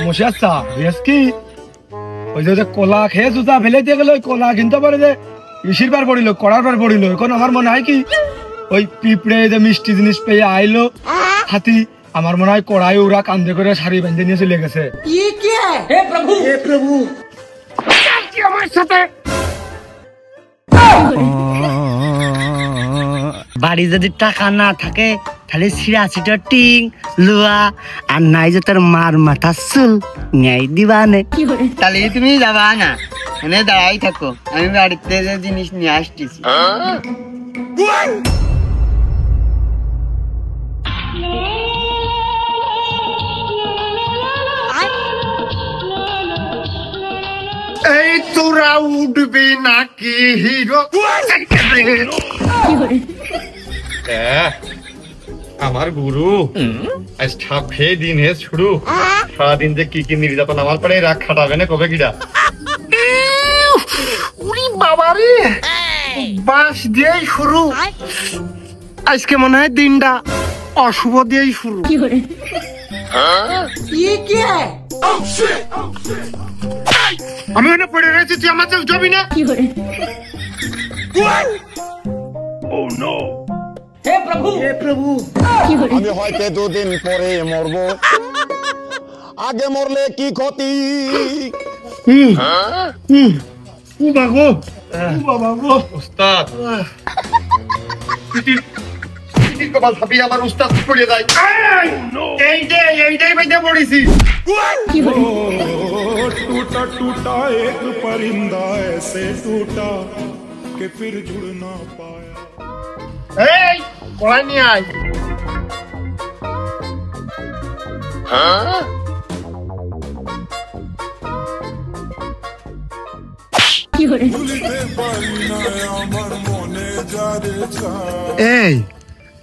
মশিয়া চা কি ওই যে কলা খেয়ে জুতা ফেলে দিয়ে গেল, কলা কিনতে পারে যে ইসির বার পড়িল, কড়ার বার পড়িল। এখন আমার মনে হয় কি ওই পিঁপড়ে যে মিষ্টি জিনিস পেয়ে আইলো হাতি, আমার মনে হয় কড়াই ওরা কান্দে করে শাড়ি বেঁধে নিয়ে চলে গেছে। আমার সাথে বাড়ি যদি টাকা না থাকে তাহলে ছিড়া টিং লোয়া আর নাই যে তোর মার মাথা চুল ন্যায় দিবা নে। তাহলে তুমি যাবা না, এনে দাঁড়াই থাকো, আমি বাড়িতে যে জিনিস নিয়ে আসতেছি। এই তোরা উঠবি নাকি হিরো? আমার গুরু আজ ছাপে দিন হে শুরু, সারাদিন যে কি কি নির্যাতন আমার পরে রাগ খাটাবে না কবে কিরা। উরি বাবা রে, বাস দিয়েই শুরু, আজকে মনে হয় দিনটা অশুভ দিয়েই শুরু। আমি ওখানে পড়ে রয়েছি, তুই আমার চোখ যাবি না? হে প্রভু, হে প্রভু, আমি হয়তো দুদিন পরে মরবো, আগে মরলে কি ক্ষতি? উস্তাদ কপাল ভাবি আমার উস্তাদ পড়িয়ে যায়। এইটাই বাইতে পড়েছি। टूटा टूटा एक परिंदा ऐसे टूटा कि फिर जुड़ ना पाया। এই কড়াই নিয়ে আয়। এই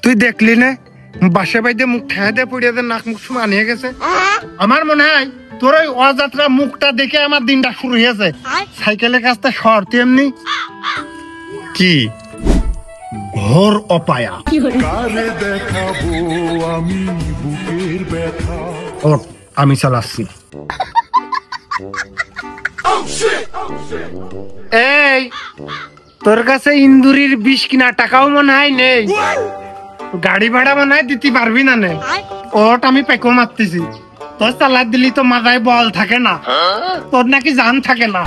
তুই দেখলি না বাসা বাইতে মুখ ঠেয়া দিয়ে পড়িয়ে নাক মুখ শুমা নিয়ে গেছে। আমার মনে হয় তোর ওই অযাত্রা মুখটা দেখে আমার দিনটা শুরু হয়েছে। সাইকেলের কাছটা শর্ত এমনি কি ঘোর অপায়া। আমি চালাচ্ছি। এই তোর কাছে ইন্দুরির বিষ কিনা টাকাও মনে হয় নেই, গাড়ি ভাড়া মনে হয় দিতে পারবি না নে। ওট আমি পেকো মারতেছি, তোর চালাক দিলি তো মাথায় বল থাকে না, তোর নাকি জান থাকে না।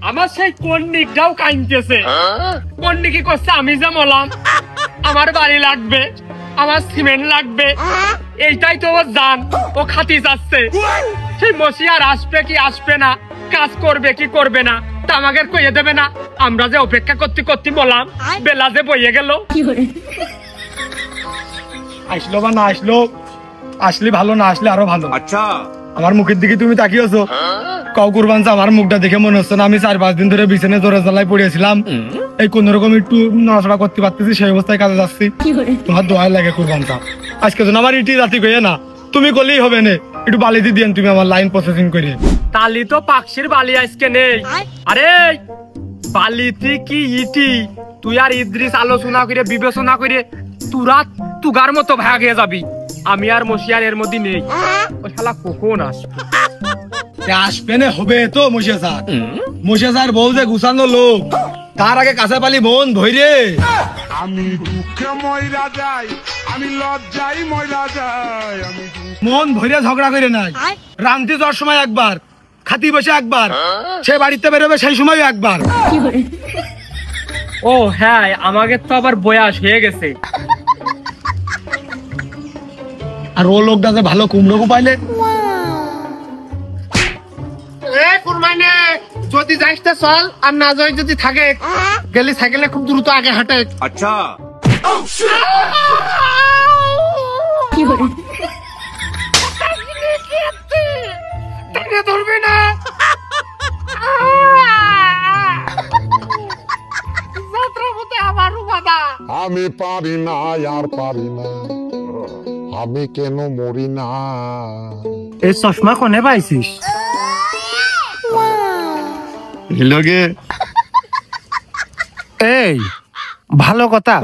আমার সেই কন্নিকটাও কাইনতেছে। কন্নিকি করছে আমি যা বললাম আমার বাড়ি লাগবে, আমার সিমেন্ট লাগবে, এইটাই তো ওর জান। ও খাতি যাচ্ছে, সেই মসিয়ার আসবে কি আসবে না, কাজ করবে কি করবে না তা আমাকে কইয়ে দেবে না। আমরা যে অপেক্ষা করতে করতে বললাম, বেলা যে বইয়ে গেল। আসলো বা না আসলো, আসলে ভালো, না আসলে আরো ভালো। আচ্ছা আমার মুখের দিকে তুমি তাকিয়েছো, কাউ কুরবান আমার মুখটা দেখে মনে হচ্ছে না আমি 4-5 দিন ধরে বিছানে জোরে জ্বালায় পড়েছিলাম। এই কোন রকম একটু নড়াচড়া করতে পারতেছি, সেই অবস্থায় কাজে যাচ্ছি। তোমার দোয়া লাগে কুরবান সাহেব, আজকে তো আমার ইটি রাতি কইয়ে না, তুমি করলেই হবে না, একটু বালি দিয়ে দিয়েন তুমি আমার লাইন প্রসেসিং করে। তালি তো পাকশির বালি আজকে নেই। আরে বালিতে কি ইটি, তুই আর ইদ্রিস আলোচনা করে বিবেচনা করে তুরা তুগার মতো ভাগ হয়ে যাবি। আমি আর মশিয়ার এর মধ্যে নেই। ও শালা কখন আসবে? আসবে না হবে তো মশিয়া স্যার। মশিয়া স্যার বউ যে গুছানো লোক, তার আগে কাছে পালি মন ধৈরে। আমি দুঃখে ময়রা যাই, আমি লজ্জাই ময়রা যাই, আমি মন ধৈরে ঝগড়া করে নাই। রান্তি যাওয়ার সময় একবার, খাতি বসে একবার, সে বাড়িতে বেরোবে সেই সময় একবার। ও হ্যাঁ, আমাকে তো আবার বয়স হয়ে গেছে। আর ও লোকটা যে ভালো কুমড়ো পাইলে যদি যাইস চল, আর না যাই যদি থাকে গেলে সাইকেলে খুব দ্রুত আগে হাঁটে। আচ্ছা ধরবে না, আমি পারি না আর পারি না, আমি কেন মরি না। এই চশমা কোনে পাইছিস? হিলোগে এই ভালো কথা,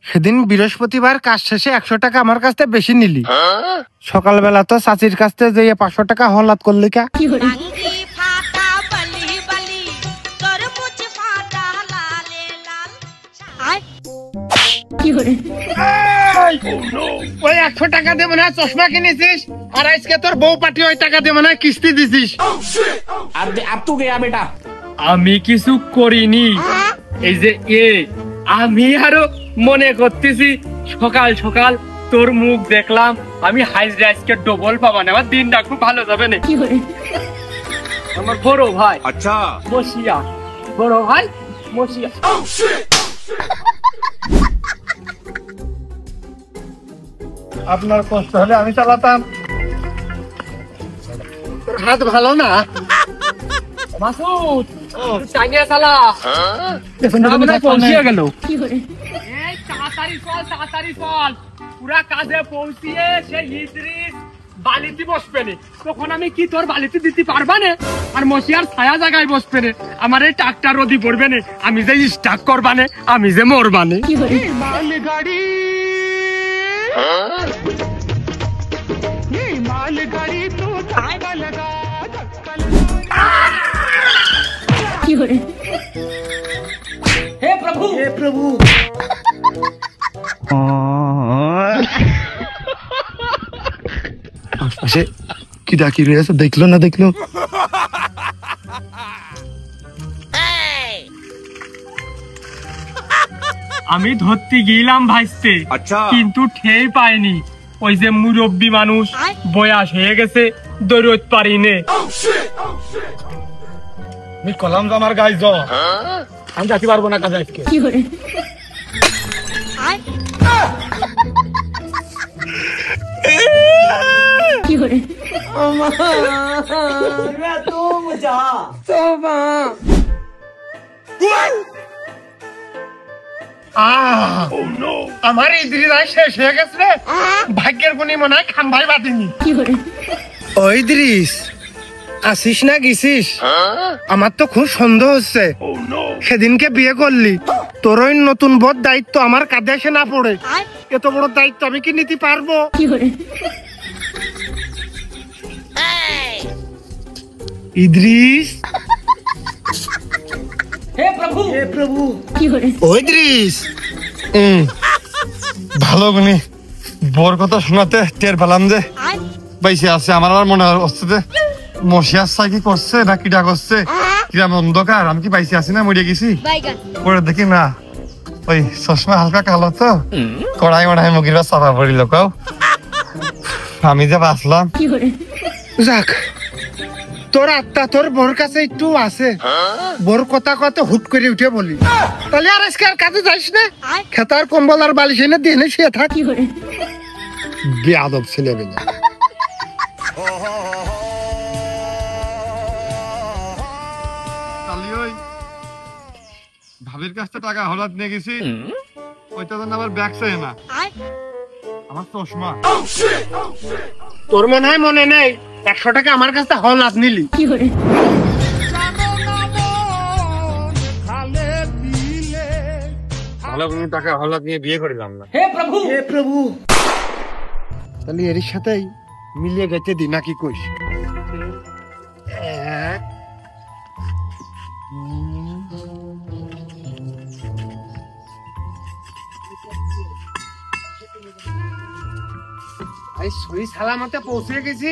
সেদিন বৃহস্পতিবার কাজ শেষে 100 টাকা আমার কাছ থেকে বেশি নিলি, সকালবেলা তো চাচির কাছ থেকে যেয়ে 500 টাকা হলাত করলি কা? ওই 100 টাকা দিয়ে মনে হয় চশমা কিনেছিস, আর আজকে তোর বউ পার্টি ওই টাকা দিয়ে মনে হয় কিস্তি দিছিস। আমি কিছু করিনি। এই যে আমি আরো মনে করতেছি সকাল সকাল তোর মুখ দেখলাম, আমি হাইজরে আজকে ডবল পাবা না, আমার দিনটা খুব ভালো যাবে না। আমার বড় ভাই আচ্ছা মসিয়া, বড় ভাই মসিয়া। আপনার কষ্ট হলে আমি চালাতাম। হাত ভালো না মাসুদ, চাইনিয়া সালা পৌঁছিয়ে গেল। এই তাড়াতাড়ি চল, তাড়াতাড়ি চল, পুরা কাজে পৌঁছিয়ে সে ইদ্রিস বালিতে বসবে না, তখন আমি কি তোর বালিতে দিতে পারবা না? আর মশিয়ার ছায়া জায়গায় বসবে না, আমার এই টাকটা রোদি পড়বে না, আমি যে স্টাক করবা না, আমি যে মরবা না। মালগাড়ি মালগাড়ি তো ধাক্কা লাগা ধাক্কা লাগা। হে প্রভু, হে প্রভু। আশে কি ডাকি রয়েছে, দেখলো না দেখলো? আমি ধরতে গেলাম ভাইস্তে, কিন্তু ঠেই পাইনি। ওই যে মুরব্বী মানুষ, বয়স হয়ে গেছে, দৌড়তে পারি নে। আমি কলাম যে আমার গায়ে জ্বর, আমি যাতে পারবো না কাজে আজকে। আমার ইদ্রিস শেষ হয়ে গেছে রে, ভাগ্যের গুণী মনে হয় খাম্বাই বাঁধেনি। ওই ইদ্রিস, আসিস না গেছিস? আমার তো খুব সন্দেহ হচ্ছে, সেদিনকে বিয়ে করলি, তোর ওই নতুন বড় দায়িত্ব আমার কাঁধে এসে না পড়ে। এত বড় দায়িত্ব আমি কি নিতে পারবো? ইদ্রিস, হে প্রভু, হে প্রভু। ও ইদ্রিস, ভালো গুণী বোর কথা শোনাতে টের পেলাম যে বাইসে আছে। আমার আর মনে হচ্ছে যে মশিয়ার সাই কি করছে না কিটা করছে, কিরাম অন্ধকার, আমি কি বাইসে আছি না মরে গেছি? পরে দেখি না, ওই চশমা হালকা কালো তো, কড়াই মড়াই মুগির চাপা পড়িল। কাউ আমি যে বাঁচলাম। যাক, তোর আত্মা তোর বোর কাছে একটু আছে, বোর কথা কত হুট করে উঠে বলি। তাহলে আর আজকে আর কাজে যাইস না, খেতার কম্বল আর বালিশ এনে দিয়ে শুয়ে থাক। বেয়াদব ছেলে বেলা। ভাবির কাছ থেকে টাকা হঠাৎ নিয়ে গেছি, ওইটা জন্য আবার ব্যাগ চাই না, আমার চশমা। তোর মনে হয় মনে নেই, 100 টাকা আমার কাছে হলাত নিলি। ভালো কোনো টাকা হঠাৎ নিয়ে বিয়ে করিলাম না। হে প্রভু, হে প্রভু। তাহলে এর সাথেই মিলিয়ে গেছে দি নাকি কইস? সই সালামতে পৌঁছে গেছি।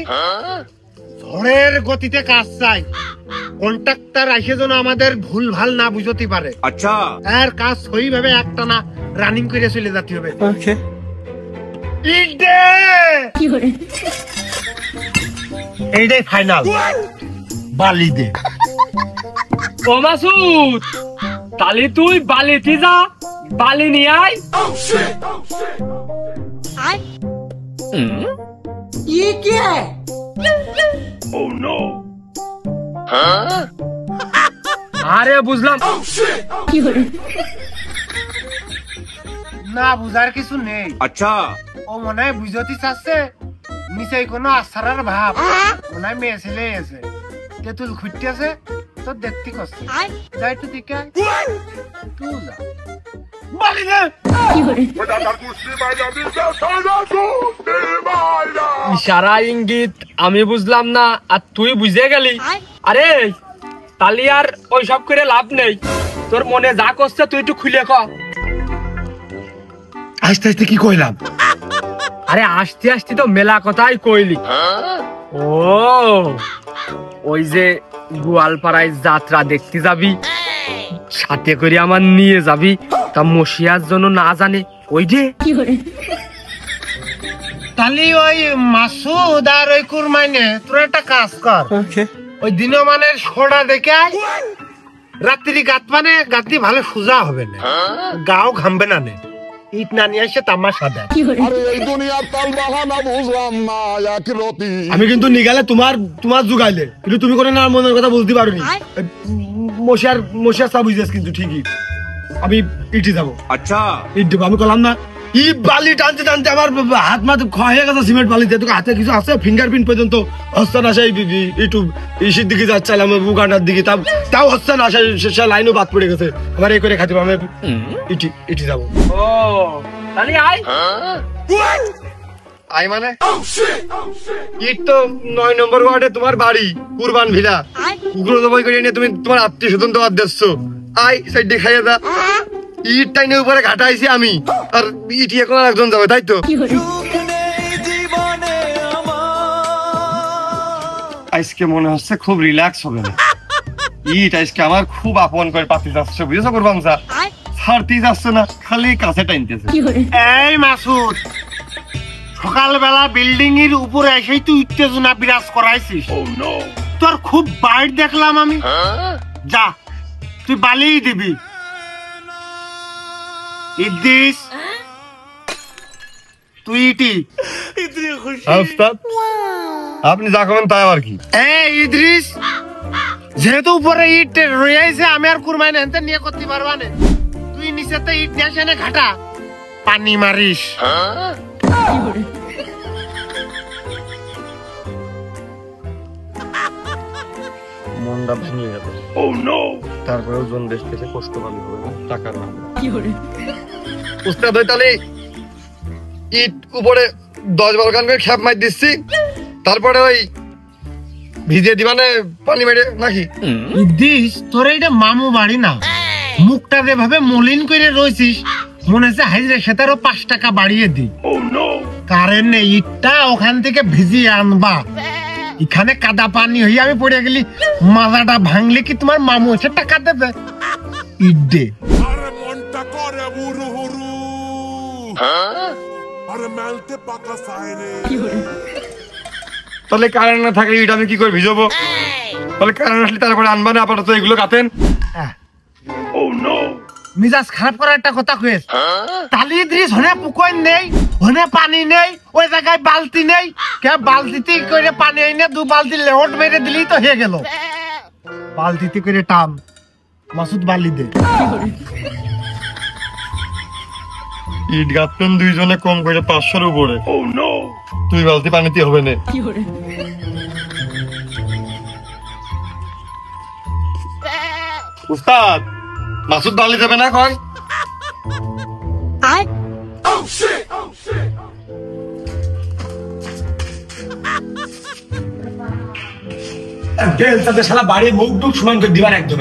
ঝড়ের গতিতে কাজ চাই, কন্ট্রাক্টর এসে যেন আমাদের ভুল ভাল না বুঝতে পারে। আচ্ছা, আর কাজ সইভাবে একটা না রানিং করে চলে যেতে হবে। এইটাই ফাইনাল, বালি দে। ও মাসুদ, তাহলে তুই বালিতে যা, বালি নিয়ে আয়। ये क्या है? oh no, আরে বুঝলাম, না বুঝার কিছু নেই। আচ্ছা, ও মনে হয় বুঝতে চাচ্ছে নিচে কোনো আশ্রার ভাব, মনে হয় মেয়ে ছেলে এসে তেঁতুল খুঁজতেছে, তো দেখতে কষ্ট যাই তো দেখে আয়। তুই যা। বালি দে। ইশারা ইঙ্গিত আমি বুঝলাম না আর তুই বুঝে গেলি। আরে তালি আর ওই সব করে লাভ নেই, তোর মনে যা করছে তুই একটু খুলে ক। আস্তে আস্তে কি কইলাম? আরে আসতে আসতে তো মেলা কথাই কইলি। ও ওই যে গোয়ালপাড়ায় যাত্রা দেখতে যাবি, সাথে করে আমার নিয়ে যাবি, তা মশিয়ার জন্য না জানে ওই যে। তাহলে ওই মাসুদ আর ওই কুরমাইনে তোর একটা কাজ কর, ওই দিনমানের শোটা দেখে আয়, রাত্রি গাত মানে গাতি ভালো সোজা হবে না, গাও ঘামবে না নে, ইট না নিয়ে এসে তামাশা দেয়। আরে এই দুনিয়ার তাল বাহানা বুঝলাম না এক রতি। আমি কিন্তু নিগালে তোমার জুগাইলে, কিন্তু তুমি কোনো না মনের কথা বলতে পারোনি। মশিয়ার সব বুঝেছ কিন্তু ঠিকই। আমি ইটি যাবো। আচ্ছা ইট দেবো। আমি কলাম না ই বালি টানতে টানতে আমার হাত মাথা হয়ে গেছে সিমেন্ট বালিতে। তোকে হাতে কিছু আছে ফিঙ্গারপ্রিন্ট পর্যন্ত হচ্ছে না। সেই একটু ইসির দিকে যাচ্ছিলাম উগান্ডার দিকে, তাও হচ্ছে না। সে লাইনও বাদ পড়ে গেছে আমার। এই করে খাতে আমি ইটি যাবো। ও তাহলে আয়। আই মানে ইট তো 9 নম্বর ওয়ার্ডে তোমার বাড়ি, কুরবান ভিলা। উগ্র জবাই করে নিয়ে তুমি তোমার আত্মীয় স্বজন তো দিচ্ছ। আই সাইড দিয়ে খাইয়ে দা। ইট টাইনে উপরে ঘাটাইছি আমি, আর ইট এখন একজন যাবে, তাই তো? আজকে মনে হচ্ছে খুব রিল্যাক্স হবে না। ইট আজকে আমার খুব আপন করে পাতি যাচ্ছে, বুঝেছো কুরবান স্যার? ছাড়তে যাচ্ছে না, খালি কাছে টাইনতেছে। এই মাসুদ, সকালবেলা বিল্ডিং এর উপরে এসেই তুই উত্তেজনা বিরাজ করাইছিস। তোর খুব বাইট দেখলাম আমি। যা তুই বালিই দিবি। ইদ্রিস তুই ইটি। আপনি যা করবেন তাই আবার কি? এই ইদ্রিস, যেহেতু উপরে ইট রয়েছে, আমি আর কুরবান এনতে নিয়ে করতে পারবা না। তুই নিচেতে ইট নিয়ে এসে ঘাটা পানি মারিস। মনটা ভেঙে গেল। তারপরে ওজন দেখতেছে, কষ্ট পানি হবে না, টাকার নাম। উস্তাদ তাহলে ইট উপরে 10-12 খান করে খ্যাপ মার দিচ্ছি, তারপরে ওই ভিজে দিবানে পানি মেরে নাকি? ইদ্রিস, তোর এইটা মামু বাড়ি না, মুখটা যেভাবে মলিন করে রয়েছিস, মনে হচ্ছে হাইরে সেটারও 5 টাকা বাড়িয়ে দি। কারেন্ট নেই, ইটটা ওখান থেকে ভিজিয়ে আনবা। এখানে কাদা পানি হয়ে আমি পড়ে গেলি, মাজাটা ভাঙলে কি তোমার মামু এসে টাকা দেবে? ইট দে। আরে মনটা করে বুরু হুরু। আরে মেলতে পাকা সাইরে। তাহলে কারেন্ট না থাকলে ইট আমি কি করে ভিজাবো? তাহলে কারেন্ট আসলে তারপরে আনবা না? আপাতত এগুলো কাতেন। মিজাজ খারাপ করার একটা কথা কয়েস। তাহলে ইদ্রিস হনে পুকুর নেই, হনে পানি নেই, ওই জায়গায় বালতি নেই, কে বালতিতে করে পানি এনে 2 বালতি লেহট মেরে দিলেই তো হয়ে গেল। বালতিতে করে টান, মাসুদ বালি দে। ইট গাঁথবেন দুইজনে কম করে 500-র উপরে। 2 বালতি পানিতে হবে না। উস্তাদ মাসুদ বালি যাবে না এখন? শালা বাড়ির মুখ টুক সমান করে দিবার একদম।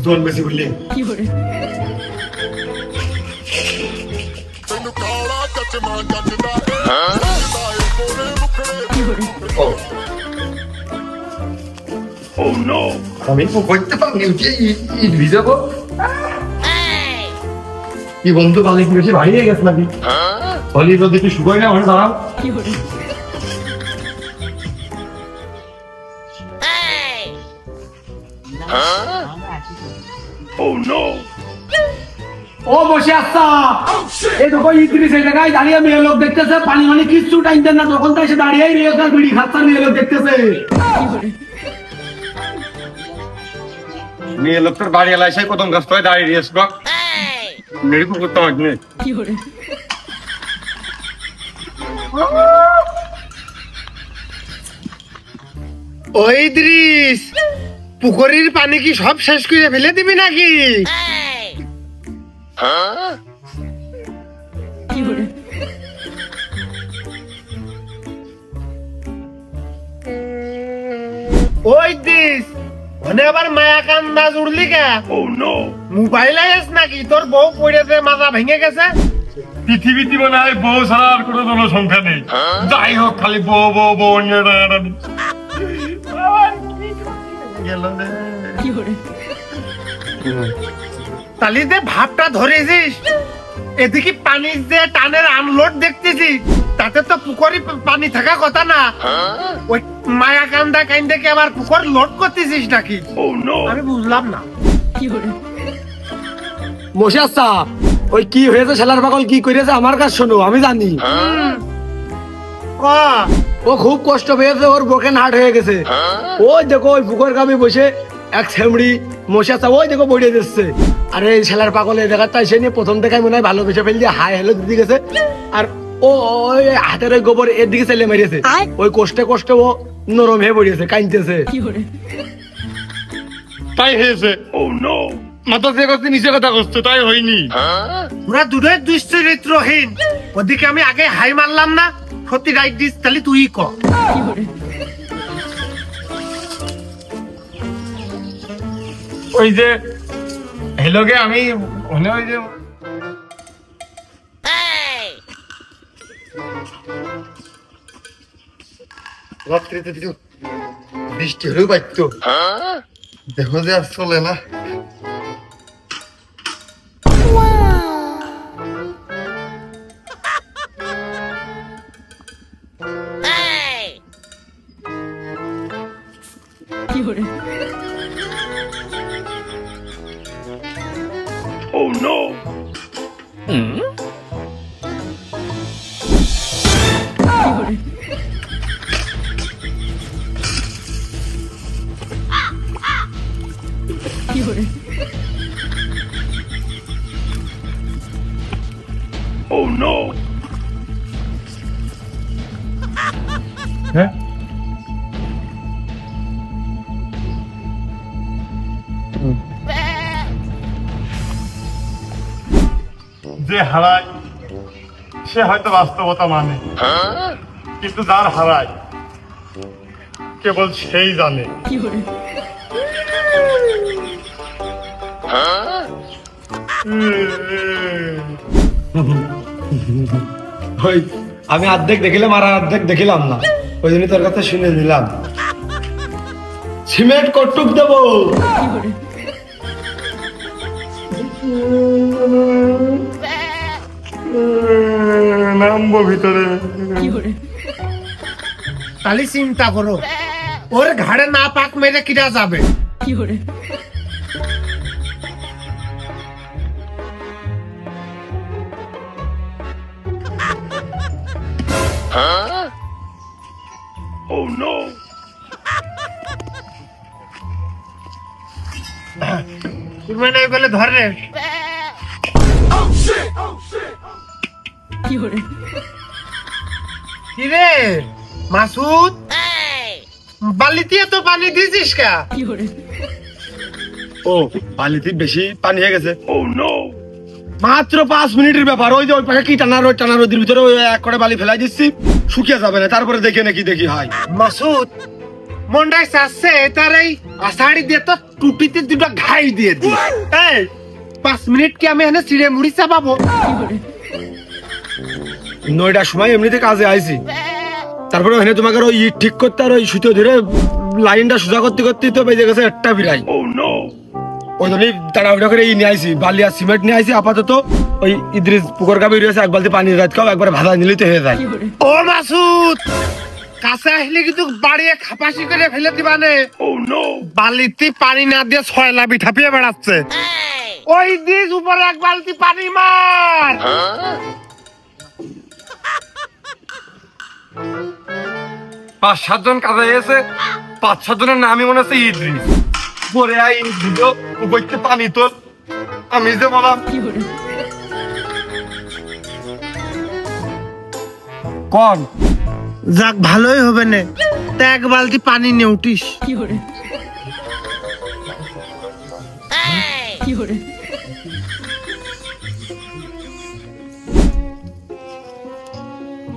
জল বেশি বললে আমি করতে পারি ইট ভিজাবো। কি বন্ধু বালি বেশি ভারী হয়ে গেছে নাকি? বালি যদি একটু শুকাই না আমার দাঁড়াও। ও বসে আসছা, এই দেখো ইদ্রিস এই জায়গায় দাঁড়িয়ে মেয়ে লোক দেখতেছে, পানি মানে কিচ্ছু টাইনতেন না, তখন তো এসে দাঁড়িয়েই রয়েছে, বিড়ি খাচ্ছা মেয়ে লোক দেখতেছে। মেয়ে লোকটার বাড়ি এলাই সেই প্রথম গাছ তো দাঁড়িয়ে রয়েছে গো, মেরে পুকুর তো আসবে। ওই দৃশ পুকুরের পানি কি সব শেষ করে ফেলে দিবি নাকি? ওই দিস মানে আবার মায়া কান্দা জুড়লি কে? মোবাইল আইস নাকি? তোর বউ পড়েছে মাথা ভেঙে গেছে। পৃথিবীতে মনে হয় বউ ছাড়া আর কোনো জনসংখ্যা নেই। যাই হোক, খালি বউ বউ বউ নিয়ে টানাটানি। তালি যে ভাবটা ধরেছিস, এদিকে পানির যে টানের আনলোড দেখতেছি, তাতে তো পুকুরে পানি থাকা কথা না। ওই মায়া কান্দা কান্দে কি আবার পুকুর লোড করতেছিস নাকি? আমি বুঝলাম না। মশাচ্ছা, ওই কি হয়েছে শালার পাগল কি করেছে আমার কাছে শোনো, আমি জানি। ও খুব কষ্ট পেয়েছে, ওর ব্রোকেন হার্ট হয়ে গেছে। ওই দেখো ওই পুকুর গামে বসে এক ছেমড়ি মশাচ্ছা ওই দেখো বড়িয়ে দিচ্ছে। আরে এই শালার পাগল এই জায়গাটা এসে নিয়ে প্রথম দেখায় মনে হয় ভালোবেসে ফেল দিয়ে হাই হ্যালো দিদি গেছে। আর ও ওই হাতের ওই গোবর এর দিকে ছেলে মেরেছে। ওই কষ্টে কষ্টে ও নরম হয়ে পড়িয়েছে, কাঁদতেছে। তাই হয়েছে। মাথা যে করছে নিচে কথা করছে, তাই হয়নি। তোরা দুটোই দুশ্চরিত্রহীন। ওদিকে আমি আগে হাই মারলাম না, সত্যি রাইট দিস, তাহলে তুই ক। ওই যে হেলোকে আমি ওই যে রাত্রিতে বৃষ্টি হলেও পাইতো, দেখো যে আর চলে না। Oh no! Oh no! হ্যাঁ যে হারায় সে হয়তো বাস্তবতা মানে, কিন্তু যার হারায় কেবল সেই জানে। ওই আমি অর্ধেক দেখিলাম আর অর্ধেক দেখিলাম না, ওই জন্য তোর কথা শুনে নিলাম। সিমেন্ট কটুক দেবো? নামবো ভিতরে। তাহলে চিন্তা করো, ওর ঘাড়ে না পাক মেরে কিরা যাবে? Oh no! মানে বলে ধরে কি রে মাসুদ, বালিতে তো পানি দিছিস কা? ও বালিতে বেশি পানি হয়ে গেছে। Oh no! মাত্র 5 মিনিটের ব্যাপার। ওই যে ওই পাশে কি টানা রোদের ভিতরে ওই এক করে বালি ফেলাই দিচ্ছি, শুকিয়ে যাবে না, তারপরে দেখে নাকি দেখি হয়। মাসুদ মন্ডাই চাচ্ছে তার এই আষাঢ়ি দিয়ে তো টুটিতে দুটো ঘাই দিয়ে দি। এই 5 মিনিট কি আমি এনে চিড়ে মুড়ি চাপাবো? 9টার সময় এমনিতে কাজে আইছি, তারপরে ওখানে তোমাকে ওই ইট ঠিক করতে আর ওই সুতো ধরে লাইনটা সোজা করতে করতে তো বেজে গেছে 1টা বিরাই। Oh no! ওই জন্যই তাড়াহুড়া করে নিয়ে আইছি, বালি আর সিমেন্ট নিয়ে আইছি। আপাতত ওই ইদ্রিস পুকুর গাবি রয়েছে, এক বালতি পানি রাত খাও, একবার ভাজা নিলেই তো হয়ে যায়। ও মাসুদ, কাছে আসলে কিন্তু বাড়িয়ে খাপাসি করে ফেলে দিবানে। Oh no! বালিতে পানি না দিয়ে ছয়লা বিঠাপিয়ে বেড়াচ্ছে। ওই দিস উপরে এক বালতি পানি মার। 5-7 জন কাজে এসে 5-7 জনের নামই মনে হচ্ছে ইদ্রিস। পরে আই ভিডিও উপরতে পানি তোল, আমি যে বললাম কম যাক ভালোই হবে না, তা এক বালতি পানি নিয়ে উঠিস।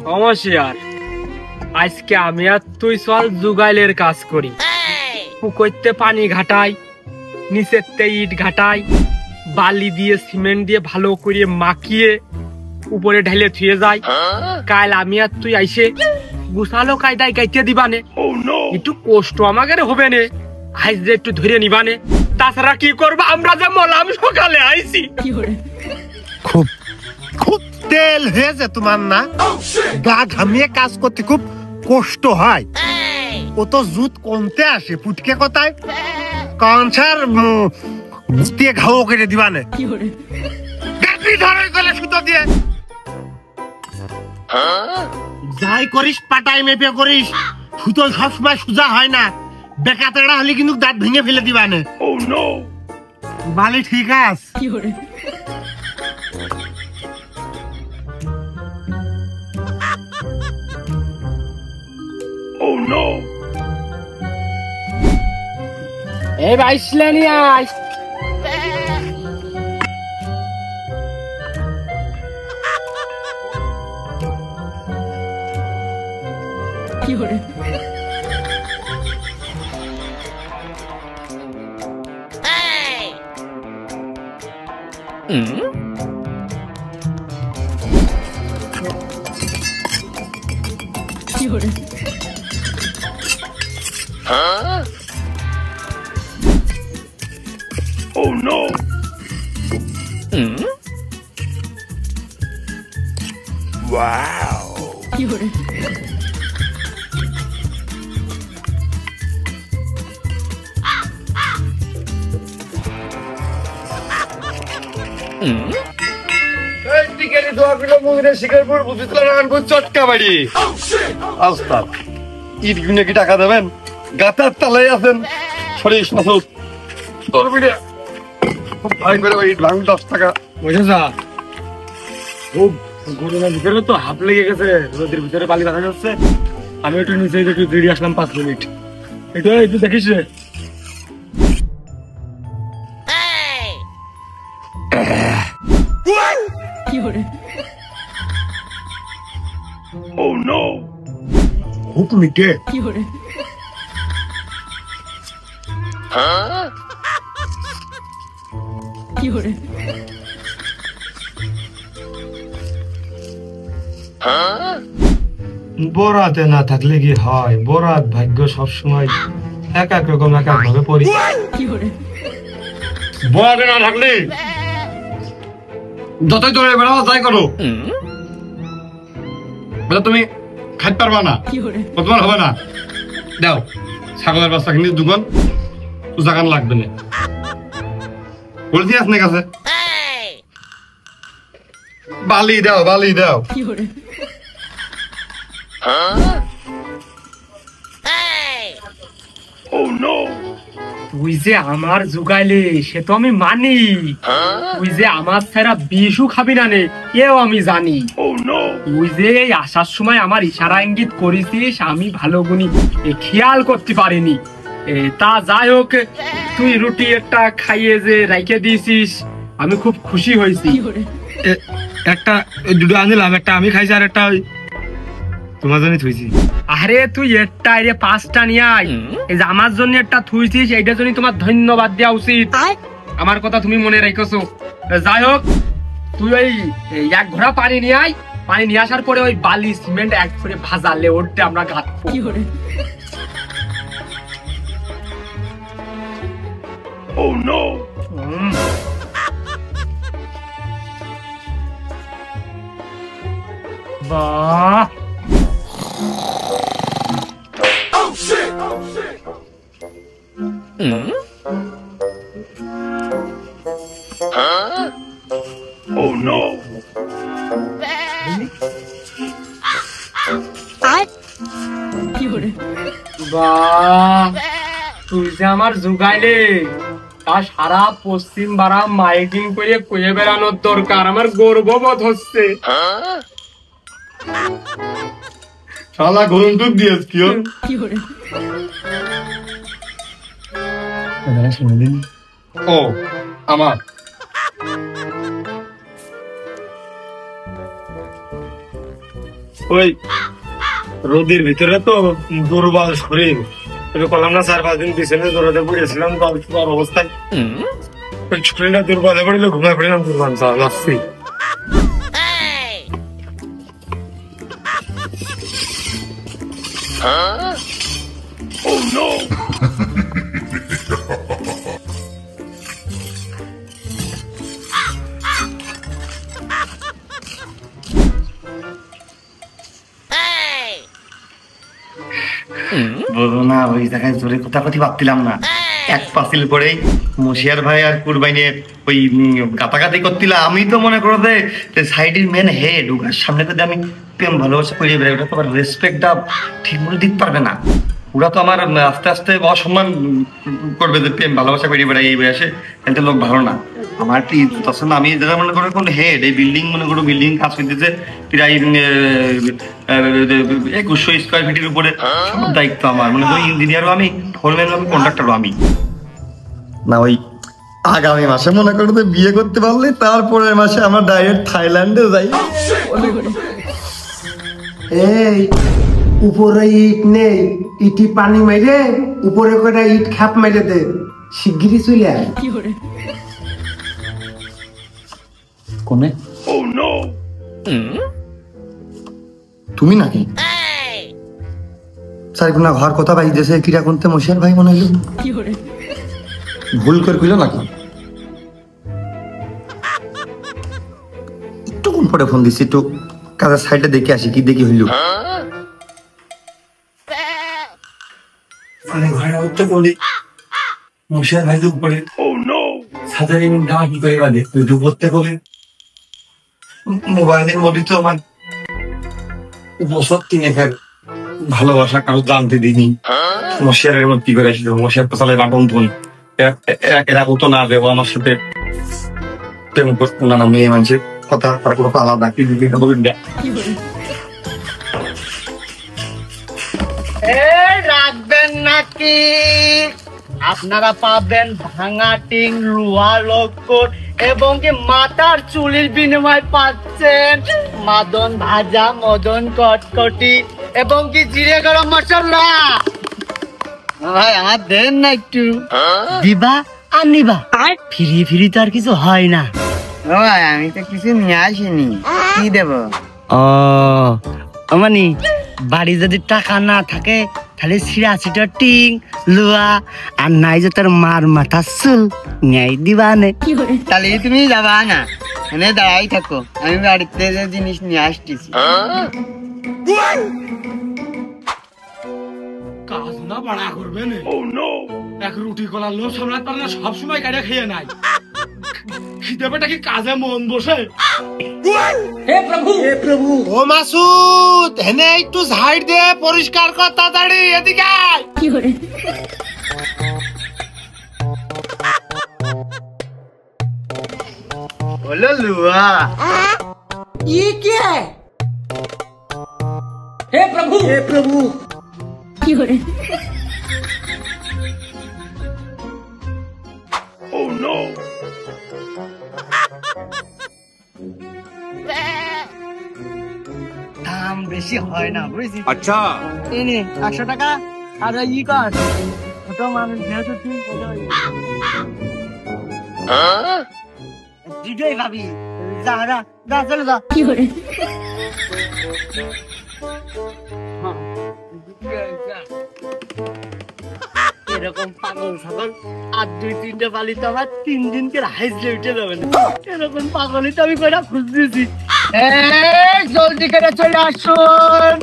সমস্যার আজকে আমি আর তুই চল জুগাইলের কাজ করি। পুকুরতে পানি ঘাটাই, নিচেতে ইট ঘাটাই, বালি দিয়ে সিমেন্ট দিয়ে ভালো করে মাখিয়ে উপরে ঢেলে থুয়ে যায়। কাল আমি আর তুই আইসে গুছালো কায়দায় গাইতে দিবানে। একটু কষ্ট আমাদের হবে নে, আইস যে একটু ধরে নিবানে। তাছাড়া কি করবো, আমরা যে মলাম সকালে আইছি। খুব খুব তেল হয়েছে তোমার না? গা ঘামিয়ে কাজ করতে খুব কষ্ট হয়। ও তো জুত কমতে আসে পুটকে কথায় কনসার দিয়ে ঘাও কেটে দিবানে। গাড়ি ধরে গেলে সুতো দিয়ে যাই করিস পাটাই মেপে করিস, সুতো সবসময় সোজা হয় না। বেকাতেড়া হলে কিন্তু দাঁত ভেঙে ফেলে দিবানে। বালি ঠিক আছে। এই বাইসলে নিয়ে আয়। Oh no! Wow! শিকারপুর চটকা বাড়ি আস্তাদ ইট গুনে কি টাকা দেবেন? গাতার তালাই আছেন সরিস মাসুদ তোর বিড়ে খুব ভয় করে ইট ভাঙ 10 টাকা বুঝে যা। খুব গরমের ভিতরে তো হাত লেগে গেছে, রোদের ভিতরে বালি বাঁধা যাচ্ছে। আমি একটু নিচে একটু দেরি আসলাম 5 মিনিট। একটু দেখিস রে। Oh no! খুব মিটে বরাতে না থাকলে কি হয়? বরাত ভাগ্য সবসময় এক এক রকম এক এক ভাবে পড়ি। বরাতে না থাকলে যতই তোর বেড়াও যাই করো, তুমি খাইতে পারবা না, তোমার হবে না। দাও ছাগলের বাচ্চা কিনে দুগন, জাগান লাগবে না। বলছি আপনার কাছে বালি দাও, বালি দাও। Oh no! তুই যে আমার জুগাইলে সে তো আমি মানি। তুই যে আমার ছাড়া বিষও খাবি না নে এও আমি জানি। Oh no! তুই যে এই আসার সময় আমার ইশারা ইঙ্গিত করেছিস আমি ভালো গুনি খেয়াল করতে পারিনি। তা যাই হোক, তুই রুটি একটা খাইয়ে যে রাইখে দিয়েছিস আমি খুব খুশি হয়েছি। একটা দুটো আনলাম, একটা আমি খাইছি আর একটা তোমার জন্য থুইছি। আরে তুই একটা 5টা নিয়ে আয়। এই যে আমার জন্য একটা থুইছিস এইটার জন্য তোমার ধন্যবাদ দেওয়া উচিত। আমার কথা তুমি মনে রেখেছো। যাই হোক, তুই ওই 1 ঘোড়া পানি নিয়ে আয়। পানি নিয়ে আসার পরে ওই বালি সিমেন্ট এক করে ভাজালে ওরতে আমরা গাঁথবো। Oh no! বাহ, Oh shit! Oh shit! Oh no! বাহ, তুই যে আমার জুগাইলে তা সারা পশ্চিম বারা মাইকিং করে কয়ে বেড়ানোর দরকার। আমার গর্ববোধ হচ্ছে। শালা গরম টুক দিয়েছ কিও ও আমার ওই রোদের ভিতরে তো দুর্বল শরীর বললাম না 4-5 দিন বিছানায় দৌড়াতে পড়েছিলাম অবস্থায় শরীরটা দুর্বল হয়ে পড়লে ঘুমায় পড়লাম দুর্বল লাগছি বলো না ওই জায়গায় জোরে কথা কথা ভাবছিলাম না এক পাঁচিল পরেই মুশিয়ার ভাই আর কুরবাইনের ওই গাতাগাতি করছিলাম আমি তো মনে করো যে সাইডের মেন হেড ওর সামনে যদি আমি প্রেম ভালোবাসা করিয়ে বেড়ে ওটা তো আমার রেসপেক্টটা ঠিক মতো দিতে পারবে না ওরা তো আমার আস্তে আস্তে অসম্মান করবে যে প্রেম ভালোবাসা করিয়ে বেড়াই এই বয়সে এটা লোক ভালো না আমার কি তখন আমি যেটা মনে করো কোন হেড এই বিল্ডিং মনে করো বিল্ডিং কাজ করতেছে প্রায় 2100 স্কোয়ার ফিটের উপরে সব দায়িত্ব আমার মনে করো ইঞ্জিনিয়ারও আমি ফোরম্যান আমি কন্ট্রাক্টরও আমি না ওই আগামী মাসে মনে করো তো বিয়ে করতে পারলে তারপরের মাসে আমার ডাইরেক্ট থাইল্যান্ডে যাই এই উপরে ইট নেই ইটি পানি মাইরে উপরে কটা ইট খাপ মাইরে দে শিগগিরই চলে আয় কোনে তুমি নাকি চারগুনা ঘর কথা ভাই দেশে কিরা কোনতে মশিয়ার ভাই মনে হইল ভুল করে কইল নাকি একটু কোন পরে ফোন দিছি একটু কাজের সাইডে দেখে আসি কি দেখি হইল ঘরে উঠতে বলি মশিয়ার ভাই তো উপরে সাজারি না কি করে বাদে তুই তো করতে বলে মোবাইলের মধ্যে তো আমার বছর 3 ভালোবাসা কারো জানতে দিইনি মশিয়ারের মধ্যে কি করে আসছিল মশিয়ার পেছালে বাটন ফোন এরা তো না দেবো আমার সাথে প্রেম করতো না মেয়ে মানুষের কথা তার কোনো আলাদা কি বলবেন রাখবেন নাকি আপনারা পাবেন ভাঙা টিং রুয়া লক্কর এবং কি মাথার চুলির বিনিময় পাচ্ছেন মাদন ভাজা মদন কটকটি এবং কি জিরে গরম মশলা ভাই আমার দেন না একটু দিবা আর নিবা ফিরি ফিরি তো আর কিছু হয় না ভাই আমি তো কিছু নিয়ে আসিনি কি দেব ও মানে বাড়ি যদি টাকা না থাকে তাহলে ছিড়া টিং লুয়া আর নাই যে তোর মার মাথা চুল ন্যায় দিবা নে তাহলে তুমি যাবা না এনে দাঁড়াই থাকো আমি বাড়িতে যে জিনিস নিয়ে আসতেছি কাজ না বাড়া করবে না এক রুটি কলার লোভ সামলাতে পারে না সবসময় কাটে খেয়ে নাই খিদে পেটা কি কাজে মন বসে হে প্রভু ও মাসুদ হেনে একটু ঝাড় দে পরিষ্কার কর তাড়াতাড়ি এদিকে আয় বলো লুয়া ये क्या है हे प्रभु দাম বেশি হয় না বুঝছিস আচ্ছা এনে 100 টাকা আর ই কর ছোট মানুষ যেহেতু তুই দিদই ভাবি যা চলে যা কি করে এরকম পাগল ছাগল আর 2-3টা পালি তো আমার 3 দিন কে হাইজে উঠে যাবে না এরকম পাগলই তো আমি কয়টা খুঁজতেছি জলদি করে চলে আসুন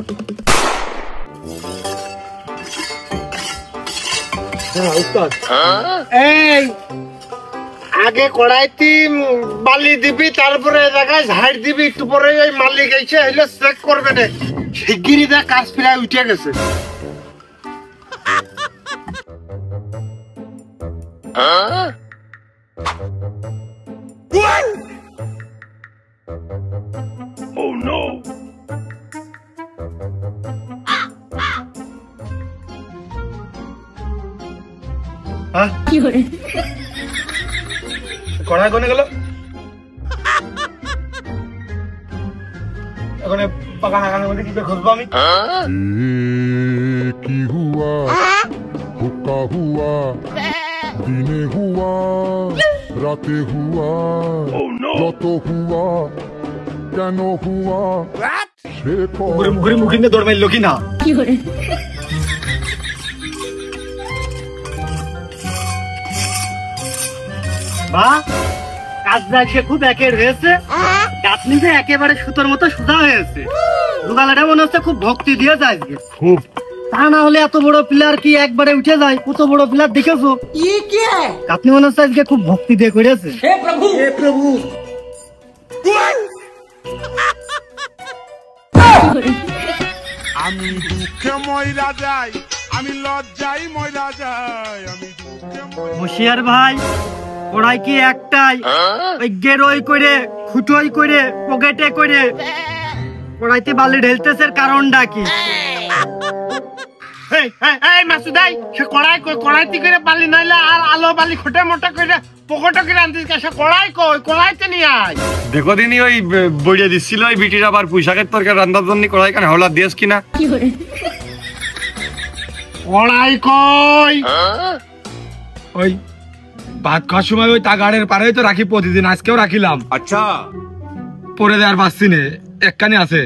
এই আগে কড়াইতে বালি দিবি তারপরে জায়গায় ঝাড় দিবি একটু পরে ওই মালিক এসে হইলে চেক করবে না শিগগিরই দেখ কাজ প্রায় উঠে গেছে হ্যাঁ কড়াই কোনে গেল এখন পাকা নাগানের মধ্যে কি করে খুঁজবো আমি কি হুয়া হুক্কা হুয়া দিনে হুয়া রাতে হুয়া কত হুয়া কেন হুয়া ঘুরে মুখে নিয়ে দৌড় মারলো কি না বা কাজটা সে খুব একের হয়েছে গাছনি যে একেবারে সুতোর মতো সোজা হয়েছে দুগালাটা মনে হচ্ছে খুব ভক্তি দিয়ে যায় খুব তা না হলে এত বড় পিলার কি একবারে উঠে যায় কত বড় পিলার দেখেছো ये क्या है আপনি মনে হচ্ছে আজকে খুব ভক্তি দিয়ে করেছে हे प्रभु আমি দুঃখে ময়রা যাই আমি লজ্জাই ময়রা যাই আমি দুঃখে মুশিয়ার ভাই ওরাই কি একটাই ওই গেরোই করে খুটোই করে পকেটে করে ওরাইতে বালি ঢেলতেছে কারণটা কি মাসুদাই সে কড়াইতে করে বালি নাইলে আর আলো বালি খোটে মোটা করে পকেটে করে আনতিস সে কড়াইতে নিয়ে আয় দেখো দিনই ওই বইয়ে দিচ্ছিল ওই বিটির আবার পুঁইশাকের তরকারি রান্নার জন্য কড়াই কানে হলা দিয়েছ কিনা কড়াই কই ওই ভাত খাওয়ার সময় ওই তাগাড়ের পাড়েই তো রাখি প্রতিদিন আজকেও রাখিলাম আচ্ছা পরে দেওয়ার পাচ্ছি নে একখানি আছে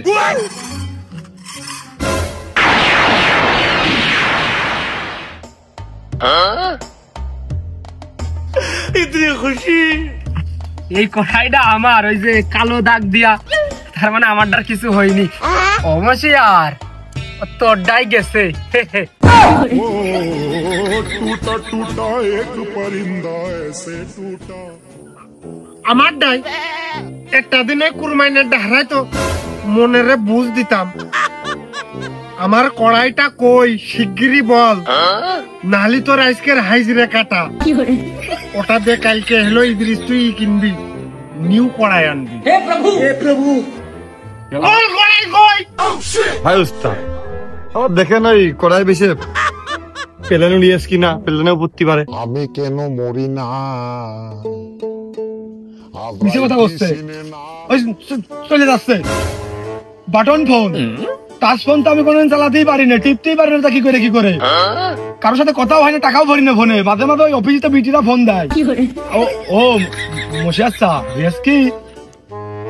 খুশি এই কড়াইটা আমার ওই যে কালো দাগ দিয়া তার মানে আমারটার কিছু হয়নি অবশ্যই আর তোরটাই গেছে ओ टूटा टूटा एक परिंदा ऐसे टूटा আমার ডাই একটা দিনে কুরবানের হারাই তো মনেরে বুঝ দিতাম আমার কড়াইটা কই শিগগিরই বল নাহলে তোর আজকের হাইজরে কাটা ওটা দে কালকে হলো ইদ্রিস তুই কিনবি নিউ কড়াই আনবি हे प्रभु কই কড়াই কই ভাই উস্তাদ আমার দেখেন ওই কড়াই বেশি পেলেন নিয়েছ কিনা পেলেনেও পড়তে পারে আমি কেন মরি না মিছে কথা বলছে ওই চলে যাচ্ছে বাটন ফোন টাচ ফোন তো আমি কোনোদিন চালাতেই পারি না টিপতেই পারি না কি করে কারোর সাথে কথাও হয় না টাকাও ভরি না ফোনে মাঝে মাঝে ওই অফিসে তো বিটিরা ফোন দেয় ও মশে আচ্ছা কি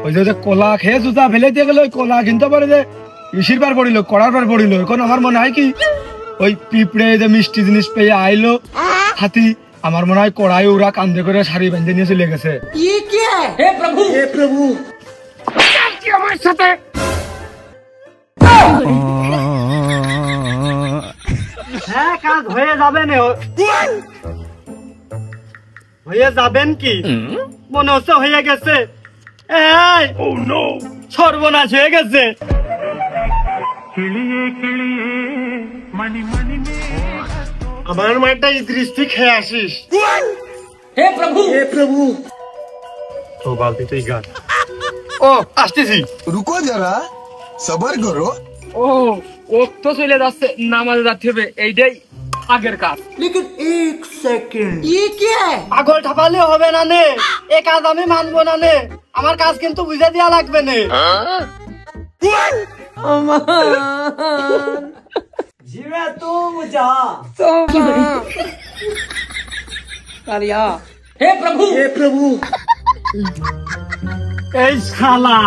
ওই যে কলা খেয়ে জুতা ফেলে দিয়ে গেল ওই কলা কিনতে পারে যে ইসির বার পড়িল কড়ার বার পড়িল এখন আমার মনে হয় কি ওই পিঁপড়ে যে মিষ্টি জিনিস পেয়ে আইলো হাতি আমার মনে হয় কড়াই ওরা কান্দে করে শাড়ি বেঁধে নিয়ে চলে গেছে ये क्या है हे प्रभु আমার সাথে হ্যাঁ কাজ হয়ে যাবে না হয়ে যাবেন কি মনে হচ্ছে হয়ে গেছে এই সর্বনাশ হয়ে গেছে আমার মায়েরটা ইদ্রিস তুই খেয়ে আসিস हे प्रभु তো বালতি তুই গান ও আসতেছি রুকো যারা সবার করো ও ও তো চলে যাচ্ছে নামাজে যাতে হবে এইটাই আগের কাজ लेकिन एक सेकंड ये क्या है পাগল ঠাপালে হবে না নে এ কাজ আমি মানবো না নে আমার কাজ কিন্তু বুঝে দেওয়া লাগবে নে जीवे तुम जा कारिया हे प्रभु এই শালা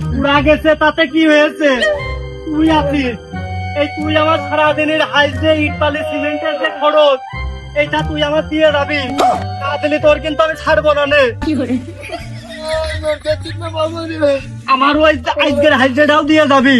উড়া গেছে তাতে কি হয়েছে তুই আছিস এই তুই আমার সারাদিনের হাইজে ইট বালি সিমেন্টের যে খরচ এইটা তুই আমার দিয়ে যাবি তা দিলে তোর কিন্তু আমি ছাড়বো না নে আমার ওই আজকের হাইজেটাও দিয়ে যাবি